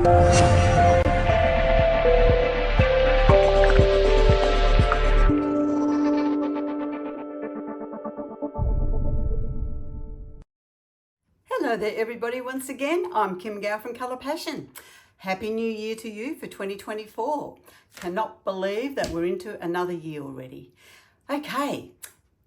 Hello there everybody, once again I'm Kim Gow from Colour Passion. Happy New Year to you for 2024. Cannot believe that we're into another year already. Okay,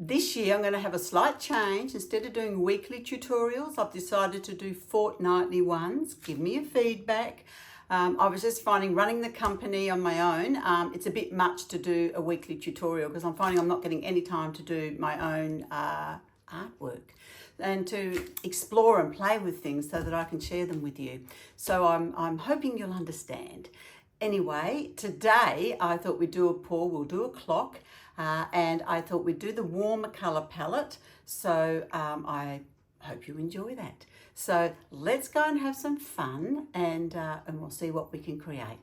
this year I'm going to have a slight change. Instead of doing weekly tutorials, I've decided to do fortnightly ones. Give me your feedback. I was just finding running the company on my own, it's a bit much to do a weekly tutorial because I'm finding I'm not getting any time to do my own artwork and to explore and play with things so that I can share them with you. So I'm hoping you'll understand. Anyway, today I thought we'd do a pour, we'll do a clock, and I thought we'd do the warmer colour palette. So I hope you enjoy that. So let's go and have some fun and we'll see what we can create.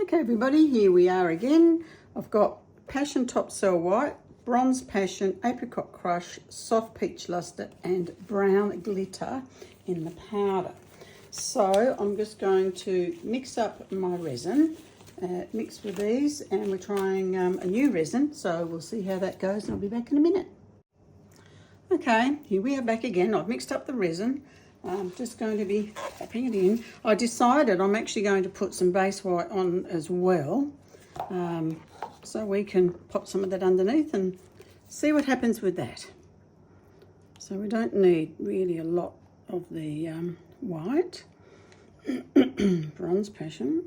Okay everybody, here we are again. I've got Passion Top Cell White, Bronze Passion, Apricot Crush, Soft Peach Luster and Brown Glitter in the powder. So I'm just going to mix up my resin, mix with these, and we're trying a new resin, so we'll see how that goes and I'll be back in a minute. Okay, here we are back again. I've mixed up the resin. I'm just going to be popping it in. I decided I'm actually going to put some base white on as well. So we can pop some of that underneath and see what happens with that. So we don't need really a lot of the white. Bronze Passion.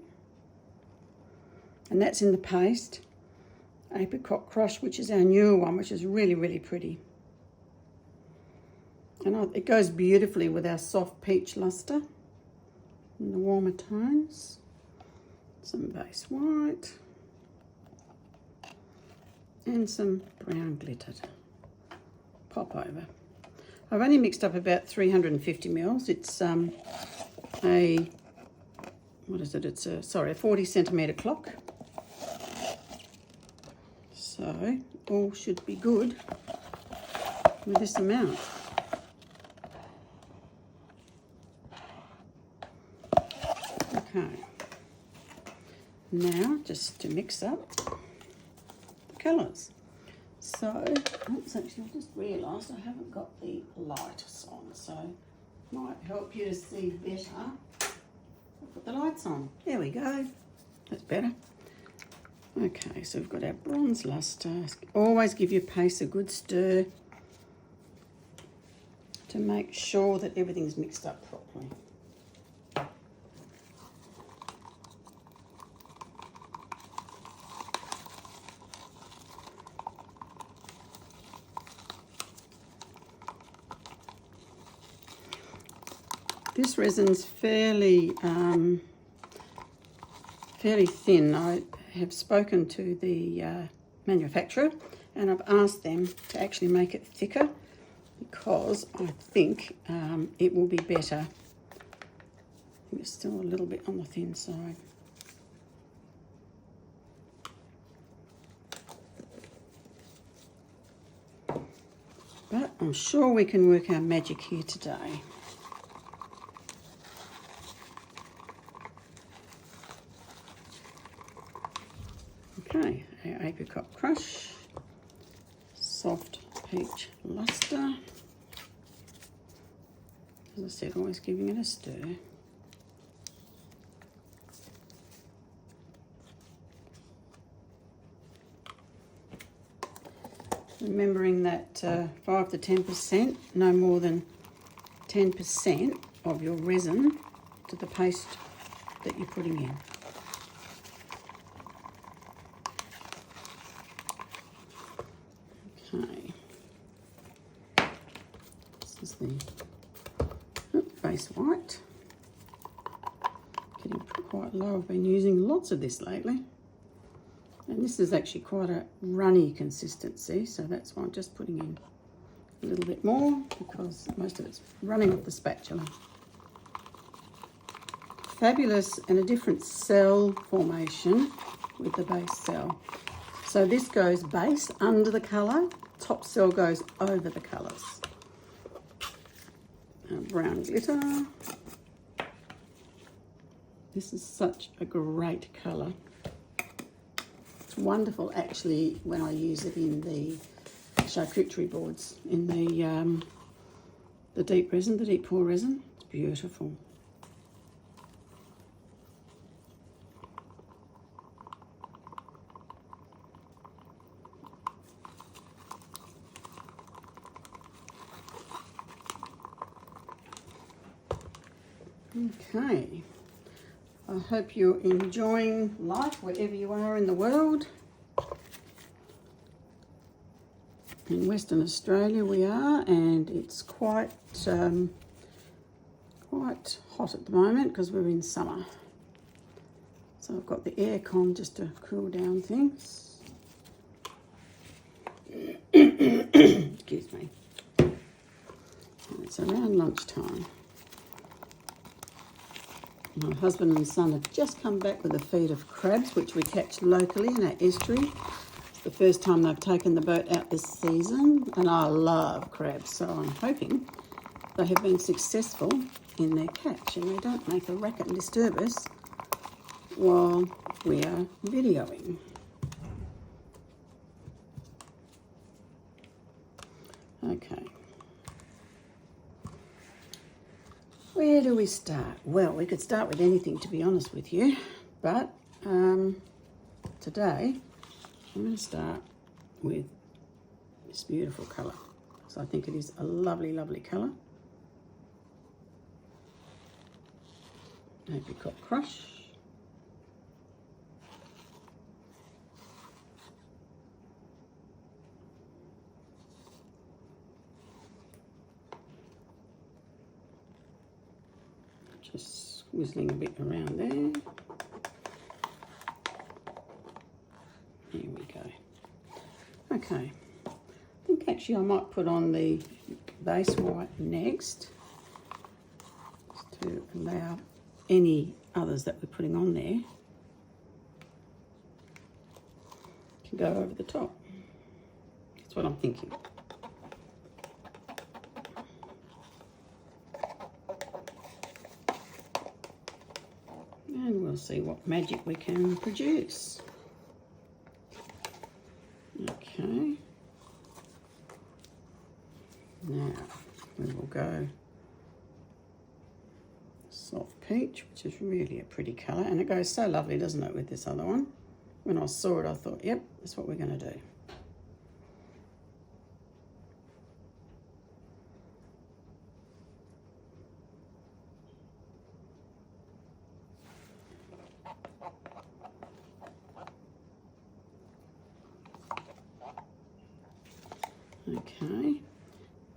And that's in the paste. Apricot Crush, which is our newer one, which is really, really pretty. And it goes beautifully with our Soft Peach Luster in the warmer tones. Some base white. And some brown glittered. Pop over. I've only mixed up about 350 mils. It's a 40 centimetre clock. So all should be good with this amount. Okay. Now just to mix up colours. So, oops, actually I just realised I haven't got the lights on, so might help you to see better. I'll put the lights on. There we go. That's better. Okay, so we've got our bronze luster. Always give your paste a good stir to make sure that everything's mixed up properly. This resin's fairly thin. I have spoken to the manufacturer and I've asked them to actually make it thicker because I think it will be better. I think it's still a little bit on the thin side. But I'm sure we can work our magic here today. Okay, our Apricot Crush, Soft Peach Luster. As I said, always giving it a stir. Remembering that 5 to 10%, no more than 10% of your resin to the paste that you're putting in. Okay, this is the base white. Getting quite low. I've been using lots of this lately. And this is actually quite a runny consistency, so that's why I'm just putting in a little bit more because most of it's running off the spatula. Fabulous, and a different cell formation with the base cell. So this goes base under the colour, top cell goes over the colours. Brown glitter. This is such a great colour. It's wonderful actually when I use it in the charcuterie boards, in the deep resin, the deep pour resin. It's beautiful. Okay, I hope you're enjoying life wherever you are in the world. In Western Australia we are, and it's quite hot at the moment because we're in summer. So I've got the aircon just to cool down things. Excuse me. And it's around lunchtime. My husband and son have just come back with a feed of crabs, which we catch locally in our estuary. It's the first time they've taken the boat out this season, and I love crabs, so I'm hoping they have been successful in their catch and they don't make a racket and disturb us while we are videoing. Okay. Where do we start? Well, we could start with anything, to be honest with you, but today I'm going to start with this beautiful colour. So I think it is a lovely, lovely colour. Apricot Crush. Just whizzling a bit around there. Here we go. Okay, I think actually I might put on the base white next, just to allow any others that we're putting on there to go over the top. That's what I'm thinking. And we'll see what magic we can produce. Okay. Now we will go soft peach, which is really a pretty colour, and it goes so lovely, doesn't it, with this other one. When I saw it, I thought, yep, that's what we're going to do. Okay,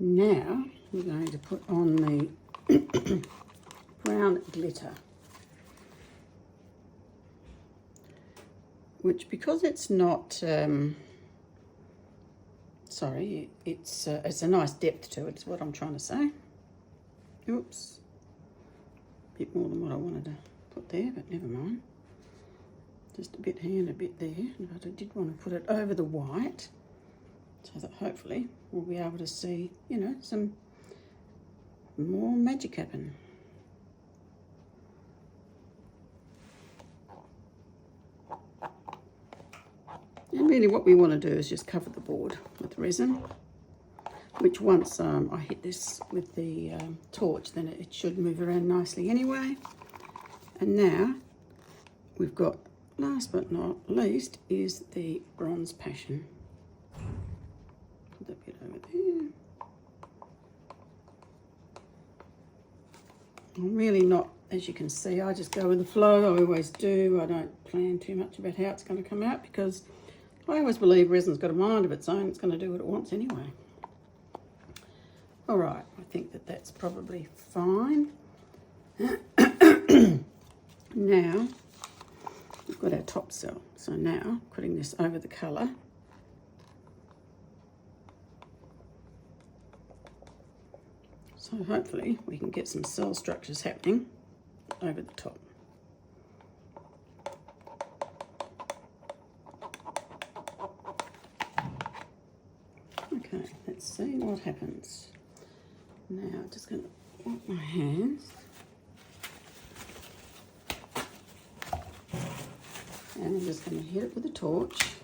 now we're going to put on the brown glitter, which, because it's not, sorry, it's a nice depth to it, is what I'm trying to say. Oops, a bit more than what I wanted to put there, but never mind. Just a bit here and a bit there, but I did want to put it over the white, so that hopefully we'll be able to see, you know, some more magic happen. And really what we want to do is just cover the board with resin, which once I hit this with the torch, then it should move around nicely anyway. And now we've got, last but not least, is the Bronze Passion. Put that bit over there. I'm really not, as you can see, I just go with the flow. I always do. I don't plan too much about how it's going to come out, because I always believe resin's got a mind of its own. It's going to do what it wants anyway. All right, I think that that's probably fine. Now we've got our top cell. So now putting this over the colour. So hopefully we can get some cell structures happening over the top. Okay, let's see what happens. Now I'm just going to wipe my hands. And I'm just going to hit it with a torch.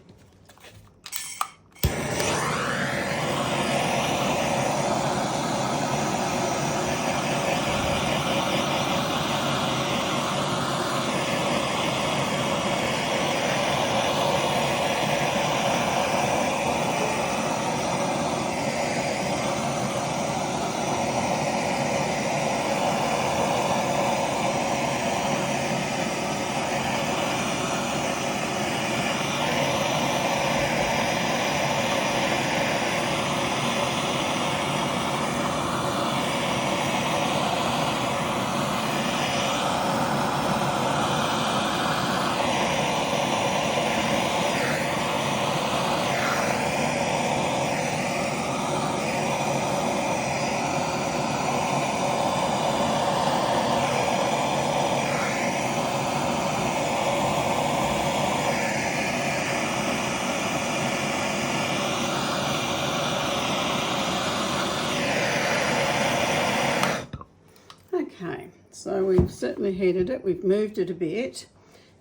Okay, so we've certainly heated it, we've moved it a bit.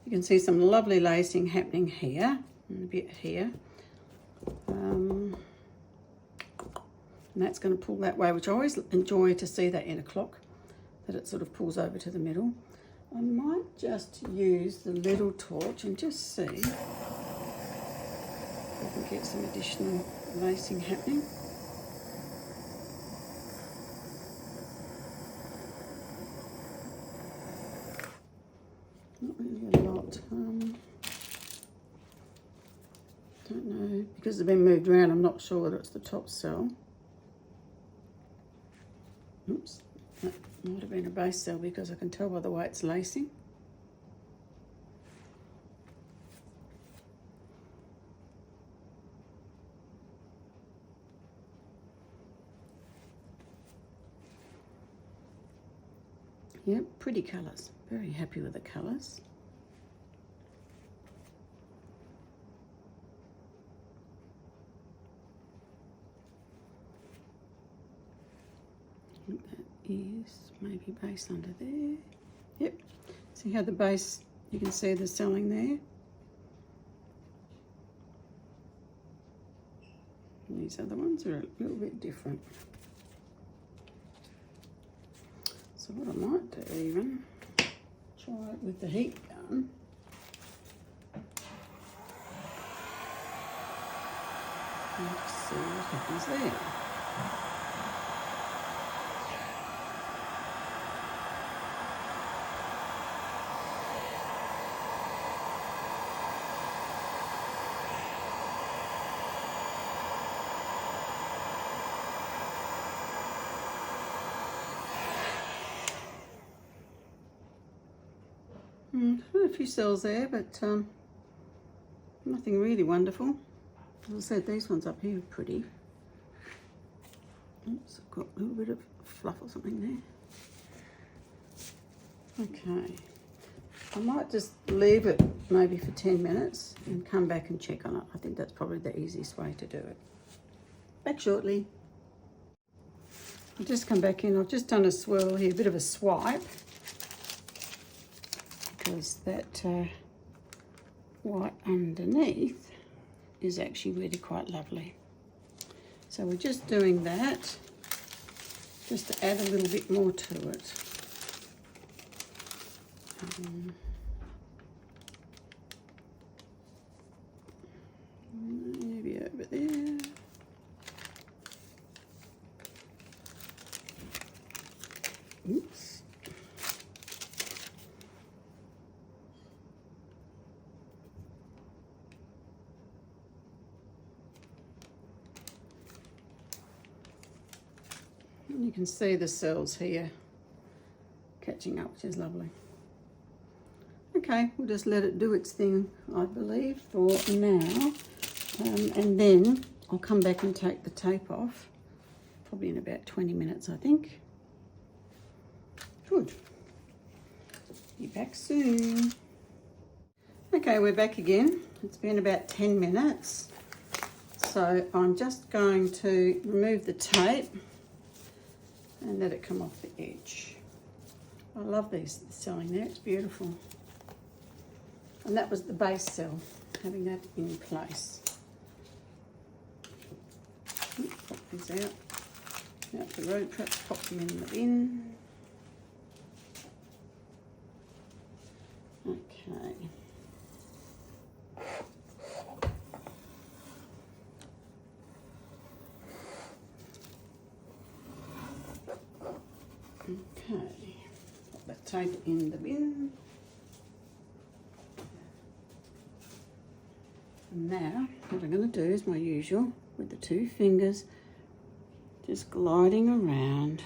You can see some lovely lacing happening here and a bit here. And that's going to pull that way, which I always enjoy to see that in a clock, that it sort of pulls over to the middle. I might just use the little torch and just see if I can get some additional lacing happening. Not really a lot. Don't know, because they've been moved around, I'm not sure whether it's the top cell. Oops, that might have been a base cell because I can tell by the way it's lacing. Yep, pretty colours. Very happy with the colours. I think that is maybe base under there. Yep. See how the base, you can see the celling there. And these other ones are a little bit different. So what I might do even, try it with the heat gun. And just see what happens there. A few cells there, but nothing really wonderful. As I said, these ones up here are pretty. Oops, I've got a little bit of fluff or something there. Okay, I might just leave it maybe for 10 minutes and come back and check on it. I think that's probably the easiest way to do it. Back shortly. I'll just come back in. I've just done a swirl here, a bit of a swipe, because that white underneath is actually really quite lovely. So we're just doing that just to add a little bit more to it. Maybe over there. Oops. And you can see the cells here catching up, which is lovely. Okay, we'll just let it do its thing, I believe, for now. And then I'll come back and take the tape off, probably in about 20 minutes, I think. Good. Be back soon. Okay, we're back again. It's been about 10 minutes. So I'm just going to remove the tape and let it come off the edge. I love these selling there, it's beautiful. And that was the base cell, having that in place. Pop these out. Out the road, perhaps pop them in the bin. Okay. Okay, put that tape in the bin. And now, what I'm going to do is my usual, with the 2 fingers, just gliding around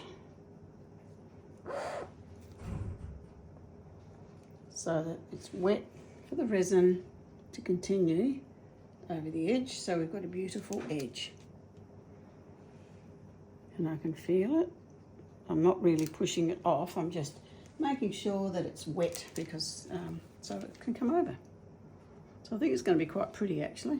so that it's wet for the resin to continue over the edge, so we've got a beautiful edge. And I can feel it. I'm not really pushing it off, I'm just making sure that it's wet because so it can come over. So I think it's going to be quite pretty actually.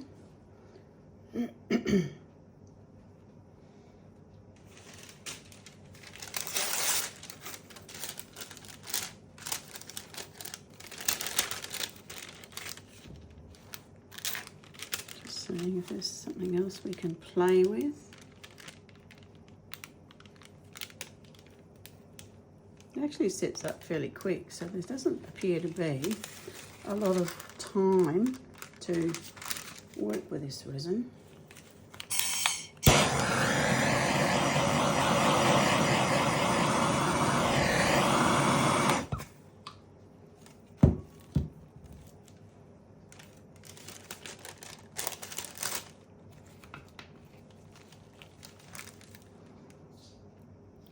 Just seeing if there's something else we can play with. It actually sets up fairly quick, so there doesn't appear to be a lot of time to work with this resin.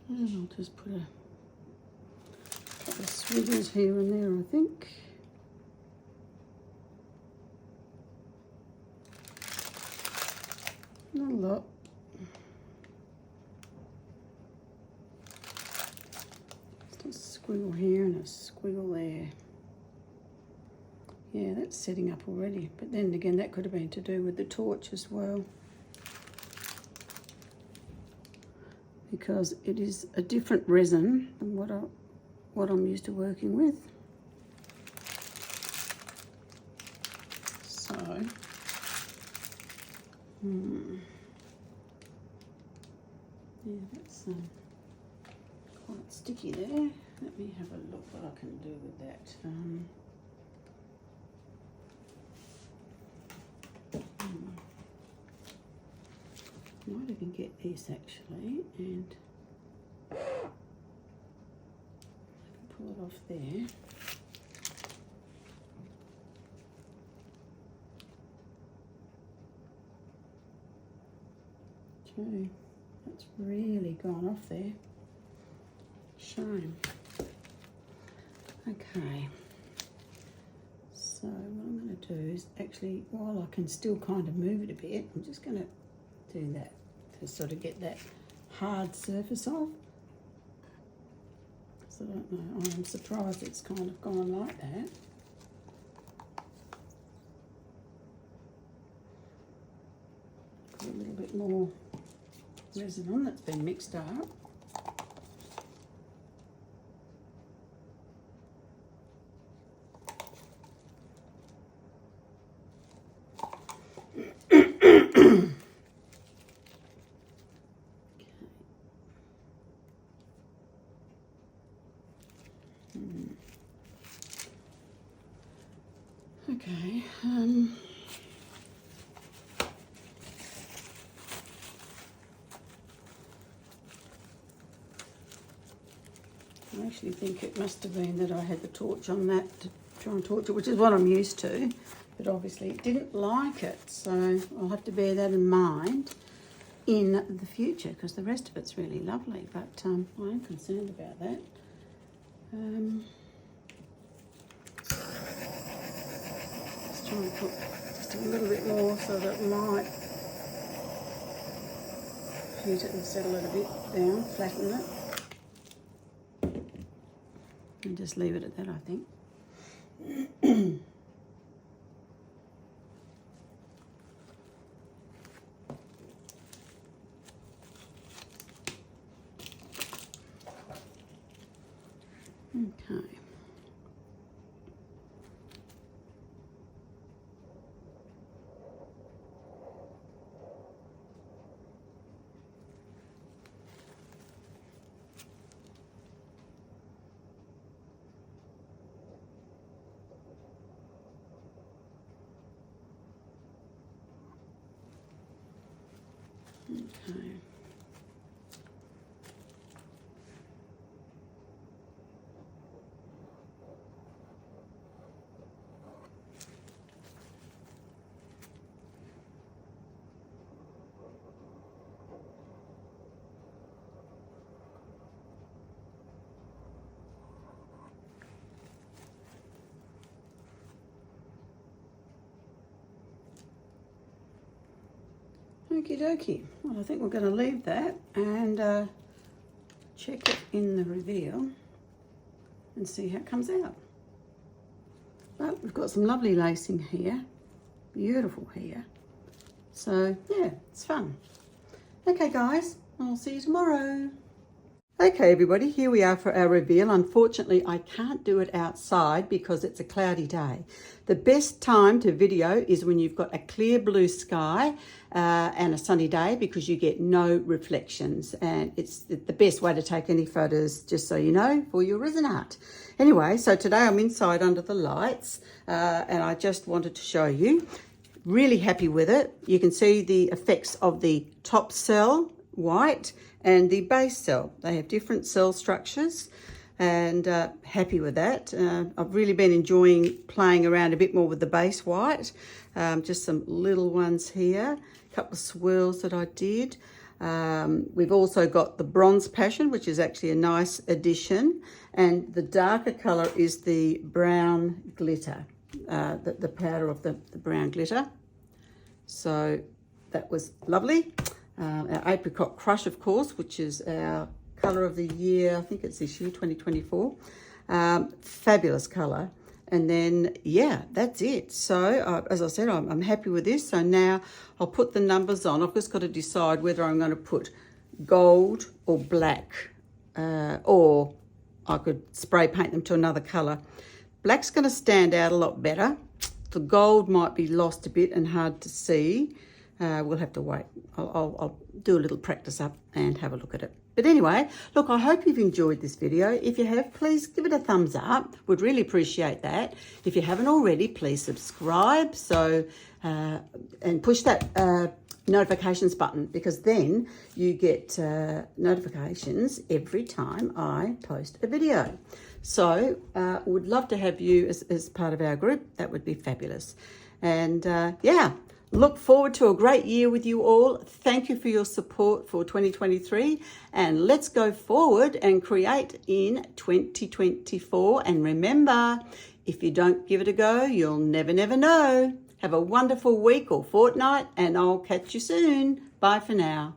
And I'll just put a couple of swiggles here and there, I think. Not a lot. Just a squiggle here and a squiggle there. Yeah, that's setting up already. But then again, that could have been to do with the torch as well, because it is a different resin than what I'm used to working with. So, yeah, that's quite sticky there. Let me have a look what I can do with that. Might even get this actually, and I can pull it off there. Okay, that's really gone off there. Shame. Okay, so what I'm going to do is actually, while I can still kind of move it a bit, I'm just going to do that to sort of get that hard surface off. So I don't know, I'm surprised it's kind of gone like that. Got a little bit more resin on that's been mixed up. Okay, I actually think it must have been that I had the torch on that to try and torch it, which is what I'm used to, but obviously it didn't like it, so I'll have to bear that in mind in the future, because the rest of it's really lovely, but I am concerned about that. Let's try and put just a little bit more so that it might fuse it and settle it a bit down, flatten it. And just leave it at that, I think. Okay. Okay. Okie dokie. Well, I think we're going to leave that and check it in the reveal and see how it comes out. But we've got some lovely lacing here. Beautiful here. So, yeah, it's fun. Okay, guys, I'll see you tomorrow. Okay, everybody, here we are for our reveal. Unfortunately, I can't do it outside because it's a cloudy day. The best time to video is when you've got a clear blue sky and a sunny day, because you get no reflections, and it's the best way to take any photos, just so you know, for your resin art. Anyway, so today I'm inside under the lights and I just wanted to show you. Really happy with it. You can see the effects of the top cell white and the base cell. They have different cell structures, and happy with that. I've really been enjoying playing around a bit more with the base white. Just some little ones here, a couple of swirls that I did. We've also got the bronze passion, which is actually a nice addition, and the darker color is the brown glitter, the powder of the brown glitter. So that was lovely. Our apricot crush, of course, which is our colour of the year. I think it's this year, 2024. Fabulous colour. And then, yeah, that's it. So, as I said, I'm happy with this. So now I'll put the numbers on. I've just got to decide whether I'm going to put gold or black, or I could spray paint them to another colour. Black's going to stand out a lot better. The gold might be lost a bit and hard to see. We'll have to wait. I'll do a little practice up and have a look at it. But anyway, look, I hope you've enjoyed this video. If you have, please give it a thumbs up. Would really appreciate that. If you haven't already, please subscribe. And push that notifications button, because then you get notifications every time I post a video. So would love to have you as part of our group. That would be fabulous. And yeah. Look forward to a great year with you all. Thank you for your support for 2023, and let's go forward and create in 2024. And remember, if you don't give it a go, you'll never know. Have a wonderful week or fortnight, and I'll catch you soon. Bye for now.